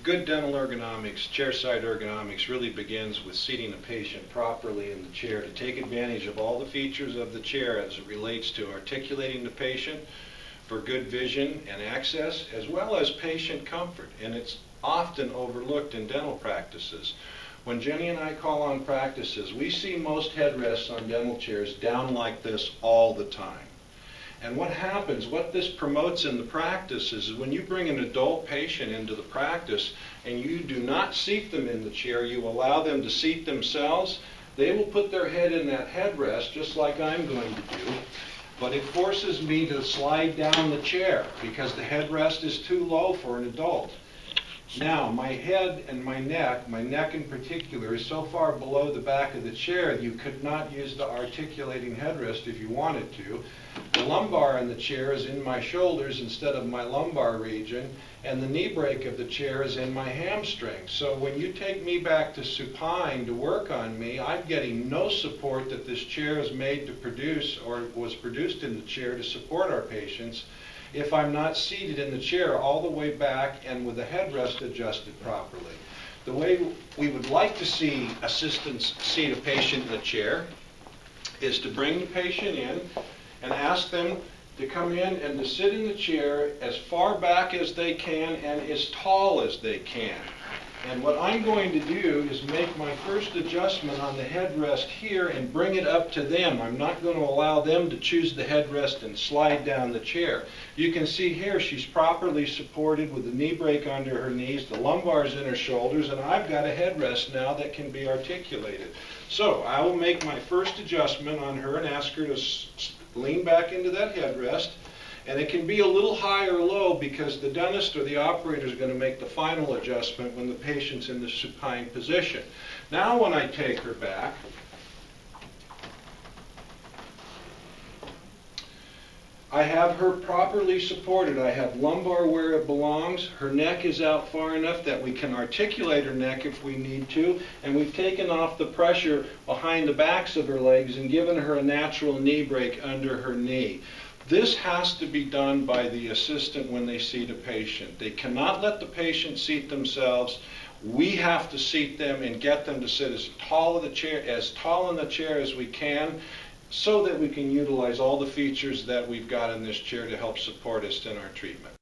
Good dental ergonomics, chairside ergonomics, really begins with seating the patient properly in the chair to take advantage of all the features of the chair as it relates to articulating the patient for good vision and access, as well as patient comfort. And it's often overlooked in dental practices. When Jenny and I call on practices, we see most headrests on dental chairs down like this all the time. And what happens, what this promotes in the practice is when you bring an adult patient into the practice and you do not seat them in the chair, you allow them to seat themselves, they will put their head in that headrest just like I'm going to do, but it forces me to slide down the chair because the headrest is too low for an adult. Now, my head and my neck in particular, is so far below the back of the chair you could not use the articulating headrest if you wanted to. The lumbar in the chair is in my shoulders instead of my lumbar region, and the knee break of the chair is in my hamstring. So when you take me back to supine to work on me, I'm getting no support that this chair is made to produce or was produced in the chair to support our patients if I'm not seated in the chair all the way back and with the headrest adjusted properly. The way we would like to see assistants seat a patient in the chair is to bring the patient in and ask them to come in and to sit in the chair as far back as they can and as tall as they can. And what I'm going to do is make my first adjustment on the headrest here and bring it up to them. I'm not going to allow them to choose the headrest and slide down the chair. You can see here she's properly supported with the knee break under her knees, the lumbar's in her shoulders, and I've got a headrest now that can be articulated. So I will make my first adjustment on her and ask her to lean back into that headrest. And it can be a little high or low because the dentist or the operator is going to make the final adjustment when the patient's in the supine position. Now when I take her back, I have her properly supported. I have lumbar where it belongs. Her neck is out far enough that we can articulate her neck if we need to. And we've taken off the pressure behind the backs of her legs and given her a natural knee break under her knee. This has to be done by the assistant when they seat a patient. They cannot let the patient seat themselves. We have to seat them and get them to sit as tall in the chair as we can so that we can utilize all the features that we've got in this chair to help support us in our treatment.